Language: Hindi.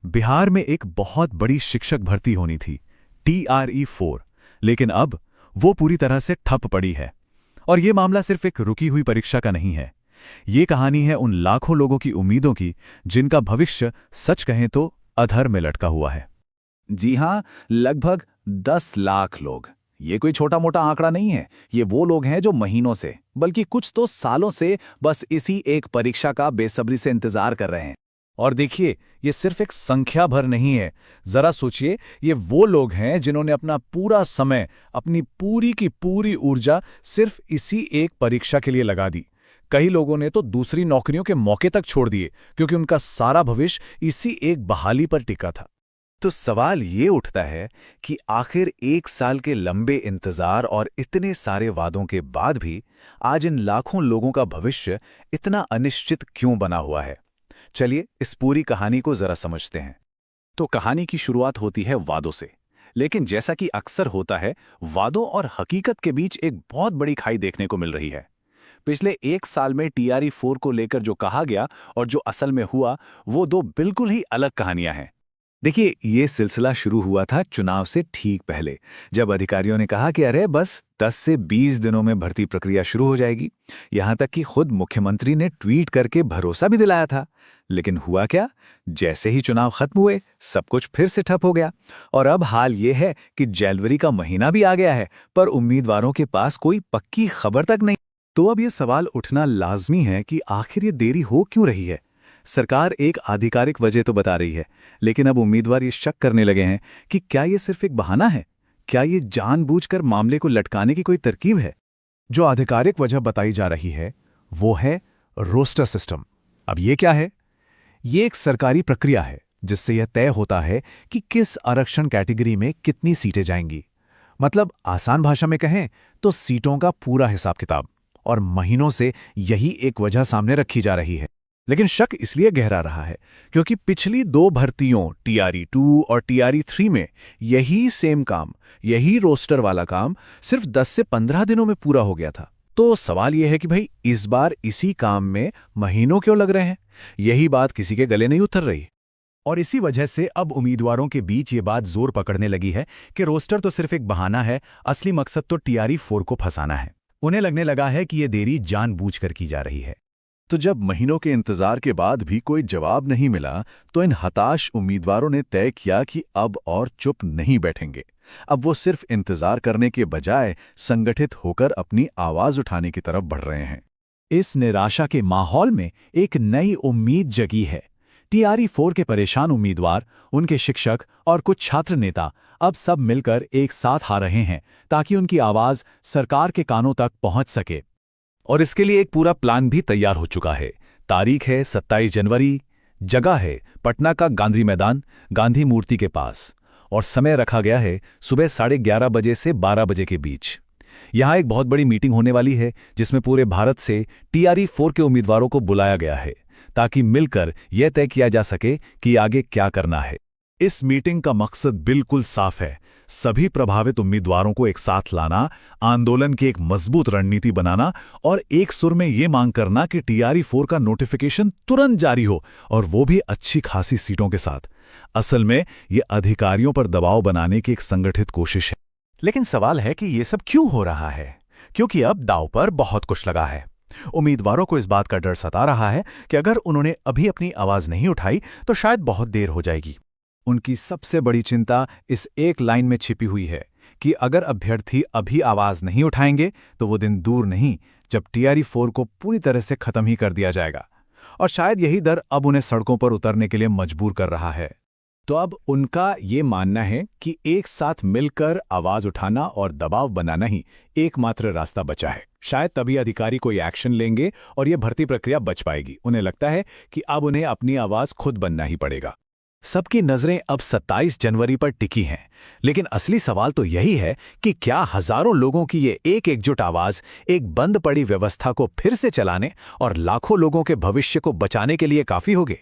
बिहार में एक बहुत बड़ी शिक्षक भर्ती होनी थी, TRE-4, लेकिन अब वो पूरी तरह से ठप पड़ी है। और ये मामला सिर्फ एक रुकी हुई परीक्षा का नहीं है। ये कहानी है उन लाखों लोगों की उम्मीदों की जिनका भविष्य सच कहें तो अधर में लटका हुआ है। जी हां, लगभग 10 लाख लोग। ये कोई छोटा मोटा आंकड़ा नहीं है। ये वो लोग हैं जो महीनों से, बल्कि कुछ तो सालों से बस इसी एक परीक्षा का बेसब्री से इंतजार कर रहे हैं। और देखिए, ये सिर्फ एक संख्या भर नहीं है। जरा सोचिए, ये वो लोग हैं जिन्होंने अपना पूरा समय, अपनी पूरी की पूरी ऊर्जा सिर्फ इसी एक परीक्षा के लिए लगा दी। कई लोगों ने तो दूसरी नौकरियों के मौके तक छोड़ दिए क्योंकि उनका सारा भविष्य इसी एक बहाली पर टिका था। तो सवाल ये उठता है कि आखिर 1 साल के लंबे इंतजार और इतने सारे वादों के बाद भी आज इन लाखों लोगों का भविष्य इतना अनिश्चित क्यों बना हुआ है? चलिए इस पूरी कहानी को जरा समझते हैं। तो कहानी की शुरुआत होती है वादों से, लेकिन जैसा कि अक्सर होता है, वादों और हकीकत के बीच एक बहुत बड़ी खाई देखने को मिल रही है। पिछले 1 साल में TRE-4 को लेकर जो कहा गया और जो असल में हुआ, वो दो बिल्कुल ही अलग कहानियां हैं। देखिए, ये सिलसिला शुरू हुआ था चुनाव से ठीक पहले, जब अधिकारियों ने कहा कि अरे बस 10 से 20 दिनों में भर्ती प्रक्रिया शुरू हो जाएगी। यहां तक कि खुद मुख्यमंत्री ने ट्वीट करके भरोसा भी दिलाया था। लेकिन हुआ क्या? जैसे ही चुनाव खत्म हुए, सब कुछ फिर से ठप हो गया। और अब हाल ये है कि जनवरी का महीना भी आ गया है, पर उम्मीदवारों के पास कोई पक्की खबर तक नहीं। तो अब ये सवाल उठना लाजमी है कि आखिर ये देरी हो क्यों रही है। सरकार एक आधिकारिक वजह तो बता रही है, लेकिन अब उम्मीदवार ये शक करने लगे हैं कि क्या ये सिर्फ एक बहाना है? क्या ये जानबूझकर मामले को लटकाने की कोई तरकीब है? जो आधिकारिक वजह बताई जा रही है वो है रोस्टर सिस्टम। अब ये क्या है? ये एक सरकारी प्रक्रिया है जिससे यह तय होता है कि किस आरक्षण कैटेगरी में कितनी सीटें जाएंगी। मतलब आसान भाषा में कहें तो सीटों का पूरा हिसाब किताब। और महीनों से यही एक वजह सामने रखी जा रही है। लेकिन शक इसलिए गहरा रहा है क्योंकि पिछली 2 भर्तियों TRE-2 और TRE-3 में यही सेम काम, यही रोस्टर वाला काम सिर्फ 10 से 15 दिनों में पूरा हो गया था। तो सवाल यह है कि भाई इस बार इसी काम में महीनों क्यों लग रहे हैं? यही बात किसी के गले नहीं उतर रही। और इसी वजह से अब उम्मीदवारों के बीच ये बात जोर पकड़ने लगी है कि रोस्टर तो सिर्फ एक बहाना है, असली मकसद तो TRE-4 को फंसाना है। उन्हें लगने लगा है कि ये देरी जानबूझकर की जा रही है। तो जब महीनों के इंतजार के बाद भी कोई जवाब नहीं मिला, तो इन हताश उम्मीदवारों ने तय किया कि अब और चुप नहीं बैठेंगे। अब वो सिर्फ इंतजार करने के बजाय संगठित होकर अपनी आवाज उठाने की तरफ बढ़ रहे हैं। इस निराशा के माहौल में एक नई उम्मीद जगी है। TRE-4 के परेशान उम्मीदवार, उनके शिक्षक और कुछ छात्र नेता अब सब मिलकर एक साथ आ रहे हैं ताकि उनकी आवाज सरकार के कानों तक पहुंच सके। और इसके लिए एक पूरा प्लान भी तैयार हो चुका है। तारीख है 27 जनवरी, जगह है पटना का गांधी मैदान, गांधी मूर्ति के पास, और समय रखा गया है सुबह 11:30 बजे से 12 बजे के बीच। यहाँ एक बहुत बड़ी मीटिंग होने वाली है जिसमें पूरे भारत से TRE-4 के उम्मीदवारों को बुलाया गया है ताकि मिलकर यह तय किया जा सके कि आगे क्या करना है। इस मीटिंग का मकसद बिल्कुल साफ है, सभी प्रभावित उम्मीदवारों को एक साथ लाना, आंदोलन की एक मजबूत रणनीति बनाना और एक सुर में ये मांग करना कि TRE-4 का नोटिफिकेशन तुरंत जारी हो, और वो भी अच्छी खासी सीटों के साथ। असल में ये अधिकारियों पर दबाव बनाने की एक संगठित कोशिश है। लेकिन सवाल है कि ये सब क्यों हो रहा है? क्योंकि अब दांव पर बहुत कुछ लगा है। उम्मीदवारों को इस बात का डर सता रहा है कि अगर उन्होंने अभी अपनी आवाज नहीं उठाई तो शायद बहुत देर हो जाएगी। उनकी सबसे बड़ी चिंता इस एक लाइन में छिपी हुई है कि अगर अभ्यर्थी अभी आवाज नहीं उठाएंगे तो वो दिन दूर नहीं जब TRE-4 को पूरी तरह से खत्म ही कर दिया जाएगा। और शायद यही डर अब उन्हें सड़कों पर उतरने के लिए मजबूर कर रहा है। तो अब उनका ये मानना है कि एक साथ मिलकर आवाज उठाना और दबाव बनाना ही एकमात्र रास्ता बचा है। शायद तभी अधिकारी कोई एक्शन लेंगे और ये भर्ती प्रक्रिया बच पाएगी। उन्हें लगता है कि अब उन्हें अपनी आवाज खुद बनना ही पड़ेगा। सबकी नजरें अब 27 जनवरी पर टिकी हैं, लेकिन असली सवाल तो यही है कि क्या हजारों लोगों की ये एक एकजुट आवाज एक बंद पड़ी व्यवस्था को फिर से चलाने और लाखों लोगों के भविष्य को बचाने के लिए काफी होगी?